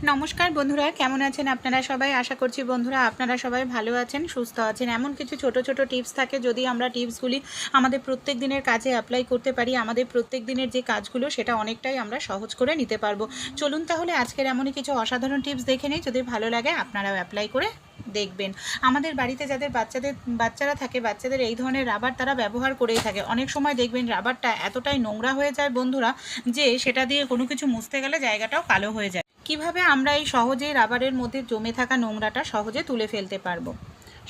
नमस्कार बंधुरा केमन आছেন আপনারা সবাই आशा করছি বন্ধুরা আপনারা সবাই ভালো আছেন সুস্থ আছেন। এমন কিছু ছোট ছোট টিপস থাকে যদি আমরা টিপসগুলি আমাদের প্রত্যেক দিনের কাজে অ্যাপ্লাই করতে পারি আমাদের প্রত্যেক দিনের যে কাজগুলো সেটা অনেকটাই আমরা সহজ করে নিতে পারবো। চলুন তাহলে আজকের এমনই কিছু অসাধারণ টিপস দেখে নিই, যদি ভালো লাগে আপনারাও অ্যাপ্লাই করে দেখবেন। আমাদের বাড়িতে যাদের বাচ্চারা থাকে বাচ্চাদের এই ধরনের রাবার তারা ব্যবহার করেই থাকে। অনেক সময় দেখবেন রাবারটা এতটাই নোংরা হয়ে যায় বন্ধুরা যে সেটা দিয়ে কোনো কিছু মুছতে গেলে জায়গাটাও কালো হয়ে যায়। কিভাবে আমরা এই সহজেই রাবারের মধ্যে জমে থাকা নোংরাটা সহজে তুলে ফেলতে পারবো।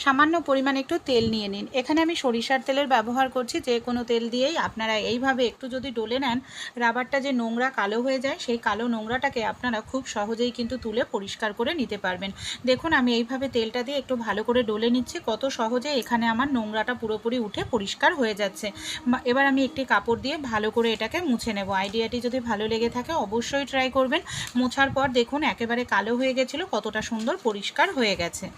সামান্য পরিমাণে একটু তেল নিয়ে নিন। এখানে আমি সরিষার তেলের ব্যবহার করছি, যে কোনো তেল দিয়েই আপনারা এইভাবে একটু যদি ডলে নেন রাবারটা যে নোংরা কালো হয়ে যায় সেই কালো নোংরাটাকে আপনারা খুব সহজেই কিন্তু তুলে পরিষ্কার করে নিতে পারবেন। দেখুন আমি এইভাবে তেলটা দিয়ে একটু ভালো করে ডলে নিচ্ছি, কত সহজে এখানে আমার নোংরাটা পুরোপুরি উঠে পরিষ্কার হয়ে যাচ্ছে। এবার আমি একটি কাপড় দিয়ে ভালো করে এটাকে মুছে নেব। আইডিয়াটি যদি ভালো লেগে থাকে অবশ্যই ট্রাই করবেন। মোছার পর দেখুন একেবারে কালো হয়ে গেছিলো, কতটা সুন্দর পরিষ্কার হয়ে গেছে।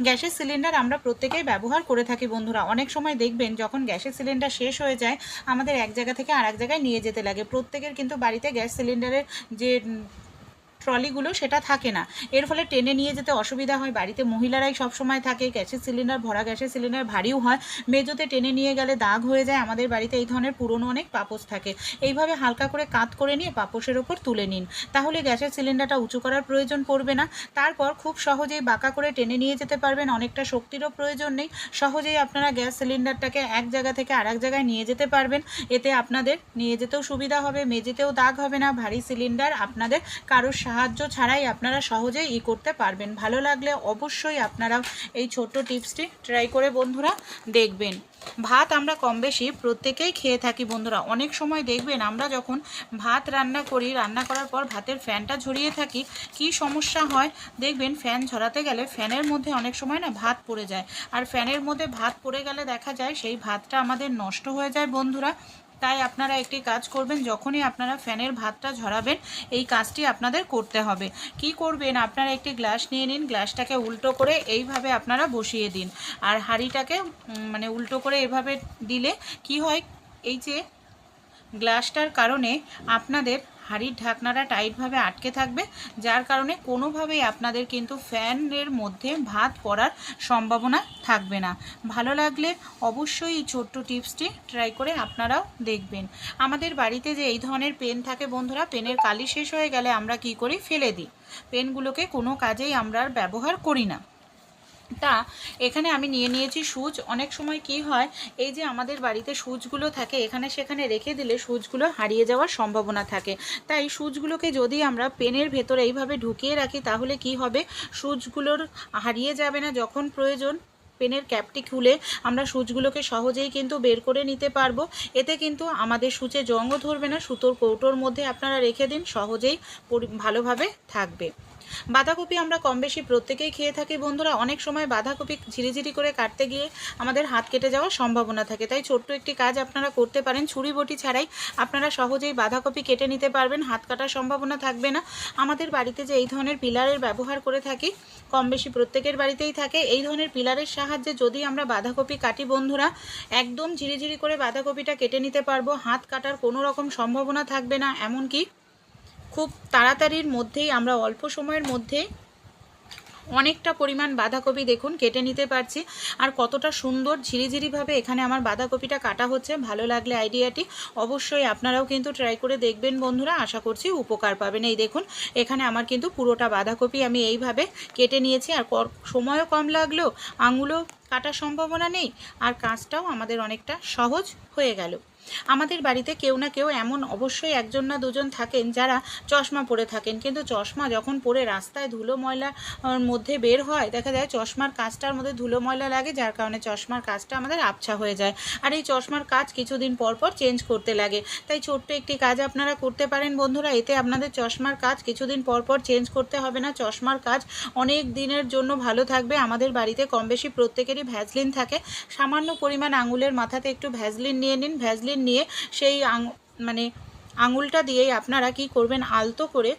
গ্যাসের সিলিন্ডার আমরা প্রত্যেকেই ব্যবহার করে থাকি বন্ধুরা। অনেক সময় দেখবেন যখন গ্যাসের সিলিন্ডার শেষ হয়ে যায় আমাদের এক জায়গা থেকে আরেক জায়গায় নিয়ে যেতে লাগে। প্রত্যেকের কিন্তু বাড়িতে গ্যাস সিলিন্ডারের যে ট্রলিগুলো সেটা থাকে না, এর ফলে টেনে নিয়ে যেতে অসুবিধা হয়। বাড়িতে মহিলারাই সব সময় থাকে, গ্যাসের সিলিন্ডার ভরা গ্যাসের সিলিন্ডার ভারীও হয়, মেজোতে টেনে নিয়ে গেলে দাগ হয়ে যায়। আমাদের বাড়িতে এই ধরনের পুরনো অনেক পাপোশ থাকে, এইভাবে হালকা করে কাত করে নিয়ে পাপোশের ওপর তুলে নিন, তাহলে গ্যাসের সিলিন্ডারটা উঁচু করার প্রয়োজন পড়বে না। তারপর খুব সহজেই বাঁকা করে টেনে নিয়ে যেতে পারবেন, অনেকটা শক্তিরও প্রয়োজন নেই। সহজেই আপনারা গ্যাস সিলিন্ডারটাকে এক জায়গা থেকে আরেক জায়গায় নিয়ে যেতে পারবেন। এতে আপনাদের নিয়ে যেতেও সুবিধা হবে, মেঝেতেও দাগ হবে না। ভারী সিলিন্ডার আপনাদের কারোর সাহায্য ছাড়াই আপনারা সহজেই করতে পারবেন। ভালো লাগলে অবশ্যই আপনারা এই ছোট্ট টিপসটি ট্রাই করে বন্ধুরা দেখবেন। ভাত আমরা কম বেশি প্রত্যেকেই খেয়ে থাকি বন্ধুরা। অনেক সময় দেখবেন আমরা যখন ভাত রান্না করি, রান্না করার পর ভাতের ফ্যানটা ঝরিয়ে থাকি, কি সমস্যা হয় দেখবেন ফ্যান ঝরাতে গেলে ফ্যানের মধ্যে অনেক সময় না ভাত পড়ে যায়, আর ফ্যানের মধ্যে ভাত পড়ে গেলে দেখা যায় সেই ভাতটা আমাদের নষ্ট হয়ে যায় বন্ধুরা। তাই আপনারা একটি কাজ করবেন, যখনই আপনারা ফ্যানের ভাতটা ঝরাবেন এই কাজটি আপনাদের করতে হবে। কি করবেন, আপনারা একটি গ্লাস নিয়ে নিন, গ্লাসটাকে উল্টো করে এইভাবে আপনারা বসিয়ে দিন, আর হাঁড়িটাকে উল্টো করে এভাবে দিলে কি হয়, এই যে গ্লাসটার কারণে আপনাদের হাঁড়ির ঢাকনাটা টাইটভাবে আটকে থাকবে, যার কারণে কোনোভাবেই আপনাদের কিন্তু ফ্যানের মধ্যে ভাত পড়ার সম্ভাবনা থাকবে না। ভালো লাগলে অবশ্যই এই ছোট্ট টিপসটি ট্রাই করে আপনারাও দেখবেন। আমাদের বাড়িতে যে এই ধরনের পেন থাকে বন্ধুরা, পেনের কালি শেষ হয়ে গেলে আমরা কি করি, ফেলে দিই। পেনগুলোকে কোনো কাজেই আমরা আর ব্যবহার করি না। তা এখানে আমি নিয়ে নিয়েছি সুচ। অনেক সময় কি হয়, এই যে আমাদের বাড়িতে সুচগুলো থাকে এখানে সেখানে রেখে দিলে সুচগুলো হারিয়ে যাওয়ার সম্ভাবনা থাকে। তাই সুচগুলোকে যদি আমরা পেনের ভেতরে এইভাবে ঢুকিয়ে রাখি তাহলে কি হবে, সুচগুলোর হারিয়ে যাবে না। যখন প্রয়োজন পেনের ক্যাপটি খুলে আমরা সুচগুলোকে সহজেই কিন্তু বের করে নিতে পারবো। এতে কিন্তু আমাদের সুচে জংও ধরবে না। সুতোর কৌটোর মধ্যে আপনারা রেখে দিন, সহজেই ভালোভাবে থাকবে। বাঁধাকপি আমরা কম বেশি প্রত্যেকেই খেয়ে থাকি বন্ধুরা। অনেক সময় বাঁধাকপি ঝিরিঝিরি করে কাটতে গিয়ে আমাদের হাত কেটে যাওয়ার সম্ভাবনা থাকে, তাই ছোট্ট একটি কাজ আপনারা করতে পারেন। ছুরি বটি ছাড়াই আপনারা সহজেই বাঁধাকপি কেটে নিতে পারবেন, হাত কাটার সম্ভাবনা থাকবে না। আমাদের বাড়িতে যে এই ধরনের পিলারের ব্যবহার করে থাকি, কম বেশি প্রত্যেকের বাড়িতেই থাকে, এই ধরনের পিলারের সাহায্যে যদি আমরা বাঁধাকপি কাটি বন্ধুরা, একদম ঝিরিঝিরি করে বাঁধাকপিটা কেটে নিতে পারবো, হাত কাটার কোনো রকম সম্ভাবনা থাকবে না। এমনকি খুব তাড়াতাড়ির মধ্যেই আমরা অল্প সময়ের মধ্যে অনেকটা পরিমাণ বাঁধাকপি দেখুন কেটে নিতে পারছি। আর কতটা সুন্দর ঝিরিঝিরিভাবে এখানে আমার বাঁধাকপিটা কাটা হচ্ছে। ভালো লাগলে আইডিয়াটি অবশ্যই আপনারাও কিন্তু ট্রাই করে দেখবেন বন্ধুরা, আশা করছি উপকার পাবেন। এই দেখুন এখানে আমার কিন্তু পুরোটা বাঁধাকপি আমি এইভাবে কেটে নিয়েছি, আর সময়ও কম লাগলো, আঙুলও কাটার সম্ভাবনা নেই, আর কাজটাও আমাদের অনেকটা সহজ হয়ে গেল। আমাদের বাড়িতে কেউ না কেউ এমন অবশ্যই একজন না দুজন থাকেন যারা চশমা পরে থাকেন, কিন্তু চশমা যখন পরে রাস্তায় ধুলো ময়লা মধ্যে বের হয় দেখা যায় চশমার কাঁচটার মধ্যে ধুলো ময়লা লাগে, যার কারণে চশমার কাঁচটা আমাদের আবছা হয়ে যায়। আর এই চশমার কাঁচ কিছুদিন পর পর চেঞ্জ করতে লাগে। তাই ছোট্ট একটি কাজ আপনারা করতে পারেন বন্ধুরা, এতে আপনাদের চশমার কাঁচ কিছুদিন পর পর চেঞ্জ করতে হবে না, চশমার কাঁচ অনেক দিনের জন্য ভালো থাকবে। আমাদের বাড়িতে কম বেশি প্রত্যেকেরই ভ্যাসলিন থাকে, সামান্য পরিমাণ আঙুলের মাথাতে একটু ভ্যাসলিন নিয়ে নিন, ভ্যাসলিন নিয়ে সেই আঙুলটা দিয়েই আপনারা কি করবেন, আলতো করে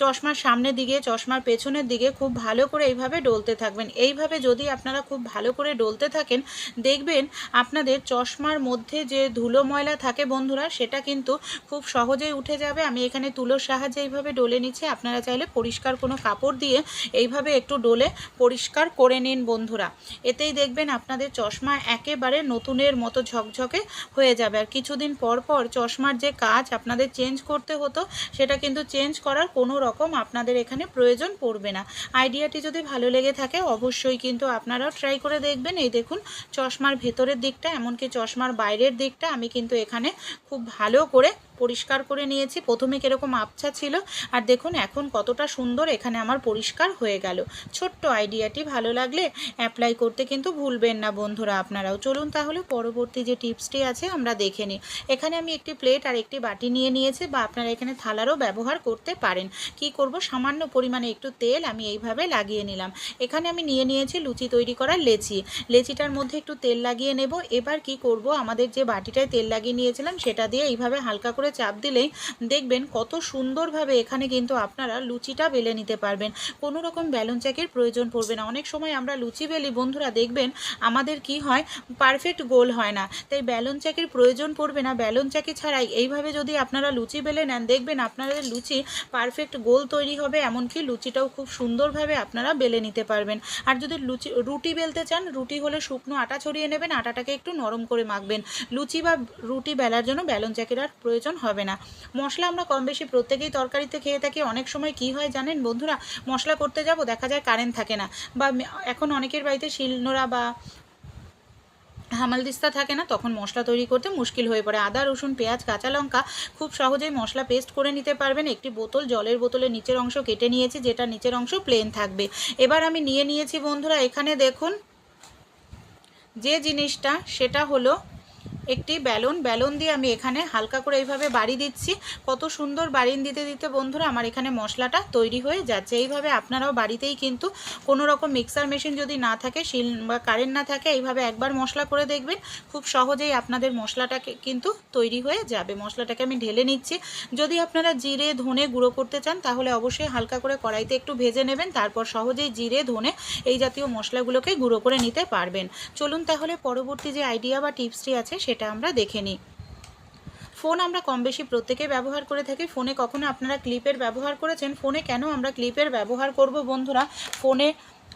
চশমার সামনের দিকে চশমার পেছনের দিকে খুব ভালো করে এইভাবে ডলতে থাকবেন। এইভাবে যদি আপনারা খুব ভালো করে ডলতে থাকেন, দেখবেন আপনাদের চশমার মধ্যে যে ধুলো ময়লা থাকে বন্ধুরা, সেটা কিন্তু খুব সহজেই উঠে যাবে। আমি এখানে তুলোর সাহায্যে এইভাবে ডলে নিচ্ছি, আপনারা চাইলে পরিষ্কার কোনো কাপড় দিয়ে এইভাবে একটু ডলে পরিষ্কার করে নিন বন্ধুরা। এতেই দেখবেন আপনাদের চশমা একেবারে নতুনের মতো ঝকঝকে হয়ে যাবে। আর কিছুদিন পর পর চশমার যে কাচ আপনাদের চেঞ্জ করতে হতো, সেটা কিন্তু চেঞ্জ করার কোনো রকম আপনাদের এখানে প্রয়োজন পড়বে না। আইডিয়াটি যদি ভালো লেগে থাকে অবশ্যই কিন্তু আপনারাও ট্রাই করে দেখবেন। এই দেখুন চশমার ভেতরের দিকটা, এমনকি চশমার বাইরের দিকটা আমি কিন্তু এখানে খুব ভালো করে পরিষ্কার করে নিয়েছি। প্রথমে কীরকম আবছা ছিল, আর দেখুন এখন কতটা সুন্দর এখানে আমার পরিষ্কার হয়ে গেল। ছোট্ট আইডিয়াটি ভালো লাগলে অ্যাপ্লাই করতে কিন্তু ভুলবেন না বন্ধুরা আপনারাও। চলুন তাহলে পরবর্তী যে টিপসটি আছে আমরা দেখে নিই। এখানে আমি একটি প্লেট আর একটি বাটি নিয়ে নিয়েছি, বা আপনারা এখানে থালারও ব্যবহার করতে পারেন। কি করব, সামান্য পরিমাণে একটু তেল আমি এইভাবে লাগিয়ে নিলাম। এখানে আমি নিয়ে নিয়েছি লুচি তৈরি করার লেচি। লেচিটার মধ্যে একটু তেল লাগিয়ে নেব। এবার কি করব, আমাদের যে বাটিটায় তেল লাগিয়ে নিয়েছিলাম সেটা দিয়ে এইভাবে হালকা করে চাপ দিলেই দেখবেন কত সুন্দরভাবে এখানে কিন্তু আপনারা লুচিটা বেলে নিতে পারবেন। কোনো রকম বেলন চাকির প্রয়োজন পড়বে না। অনেক সময় আমরা লুচি বেলি বন্ধুরা, দেখবেন আমাদের কি হয়, পারফেক্ট গোল হয় না, তাই বেলন চাকির প্রয়োজন পড়বে না। বেলন চাকি ছাড়াই এইভাবে যদি আপনারা লুচি বেলে নেন, দেখবেন আপনাদের লুচি পারফেক্ট গোল তৈরি হবে, এমনকি লুচিটাও খুব সুন্দরভাবে আপনারা বেলে নিতে পারবেন। আর যদি রুটি বেলতে চান, রুটি হলে শুকনো আটা ছড়িয়ে নেবেন, আটাটাকে একটু নরম করে মাখবেন। লুচি বা রুটি বেলার জন্য বেলন চাকির আর প্রয়োজন হবে না। মশলা আমরা কম বেশি প্রত্যেকেই তরকারিতে খেয়ে থাকি। অনেক সময় কি হয় জানেন বন্ধুরা, মশলা করতে যাব দেখা যায় কারেন্ট থাকে না, বা এখন অনেকের বাড়িতে শিলনোড়া বা হামালদিস্তা থাকে না, তখন মশলা তৈরি করতে মুশকিল হয়ে পড়ে। আদা রসুন পেঁয়াজ কাঁচা লঙ্কা খুব সহজেই মশলা পেস্ট করে নিতে পারবেন। একটি বোতল, জলের বোতলের নিচের অংশ কেটে নিয়েছি, যেটা নিচের অংশ প্লেন থাকবে। এবার আমি নিয়ে নিয়েছি বন্ধুরা, এখানে দেখুন যে জিনিসটা, সেটা হলো একটি বেলন দিয়ে আমি এখানে হালকা করে এইভাবে বাড়ি দিচ্ছি। কত সুন্দর বাড়ি দিতে দিতে বন্ধুরা আমার এখানে মশলাটা তৈরি হয়ে যাচ্ছে। এইভাবে আপনারাও বাড়িতেই কিন্তু কোনো রকম মিক্সার মেশিন যদি না থাকে, শিল বা কারেন্ট না থাকে, এইভাবে একবার মশলা করে দেখবেন, খুব সহজেই আপনাদের মশলাটাকে কিন্তু তৈরি হয়ে যাবে। মশলাটাকে আমি ঢেলে নিচ্ছি। যদি আপনারা জিরে ধনে গুঁড়ো করতে চান, তাহলে অবশ্যই হালকা করে কড়াইতে একটু ভেজে নেবেন, তারপর সহজেই জিরে ধনে এই জাতীয় মশলাগুলোকে গুঁড়ো করে নিতে পারবেন। চলুন তাহলে পরবর্তী যে আইডিয়া বা টিপসটি আছে সেটা আমরা দেখে নিই। ফোন আমরা কম বেশি প্রত্যেকেই ব্যবহার করে থাকি। ফোনে কখনো আপনারা ক্লিপের ব্যবহার করেছেন? ফোনে কেন আমরা ক্লিপের ব্যবহার করব বন্ধুরা, ফোনে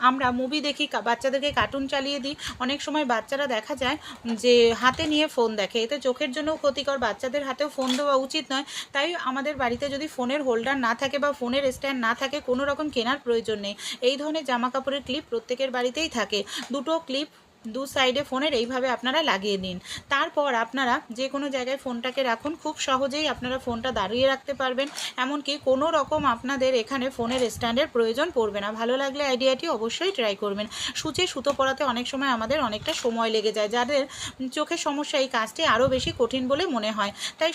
আমরা মুভি দেখি, বাচ্চাদেরকে কার্টুন চালিয়ে দিই। অনেক সময় বাচ্চারা দেখা যায় যে হাতে নিয়ে ফোন দেখে, এতে চোখের জন্যও ক্ষতিকর। বাচ্চাদের হাতেও ফোন দেওয়া উচিত নয়। তাই আমাদের বাড়িতে যদি ফোনের হোল্ডার না থাকে বা ফোনের স্ট্যান্ড না থাকে, কোনো রকম কেনার প্রয়োজন নেই। এই ধরনের জামা কাপড়ের ক্লিপ প্রত্যেকের বাড়িতেই থাকে। দুটো ক্লিপ দু সাইডে ফোনের এইভাবে আপনারা লাগিয়ে নিন। তারপর আপনারা যে কোনো জায়গায় ফোনটাকে রাখুন, খুব সহজেই আপনারা ফোনটা দাঁড়িয়ে রাখতে পারবেন। এমনকি কোনো রকম আপনাদের এখানে ফোনের স্ট্যান্ডের প্রয়োজন পড়বে না। ভালো লাগলে আইডিয়াটি অবশ্যই ট্রাই করবেন। সূচে সুতো পরাতে অনেক সময় আমাদের অনেকটা সময় লেগে যায়, যাদের চোখের সমস্যা এই কাজটি আরও বেশি কঠিন বলে মনে হয়। তাই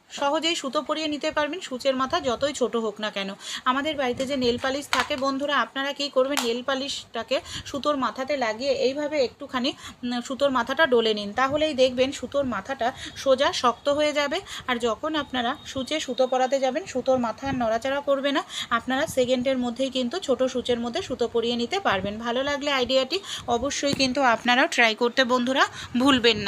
সহজেই সুতো পরিয়ে নিতে পারবেন, সূচের মাথা যতই ছোট হোক না কেন। আমাদের বাড়িতে যে নেল পালিশ থাকে বন্ধুরা, আপনারা কি করবেন, নেল পালিশটাকে সুতোর মাথাতে লাগিয়ে এইভাবে একটুখানি সুতোর মাথাটা ডলে নিন। তাহলেই দেখবেন সুতোর মাথাটা সোজা শক্ত হয়ে যাবে। আর যখন আপনারা সূচে সুতো পরাতে যাবেন, সুতোর মাথা নড়াচড়া করবে না। আপনারা সেকেন্ডের মধ্যেই কিন্তু ছোট সূচের মধ্যে সুতো পরিয়ে নিতে পারবেন। ভালো লাগলে আইডিয়াটি অবশ্যই কিন্তু আপনারাও ট্রাই করতে বন্ধুরা ভুলবেন না।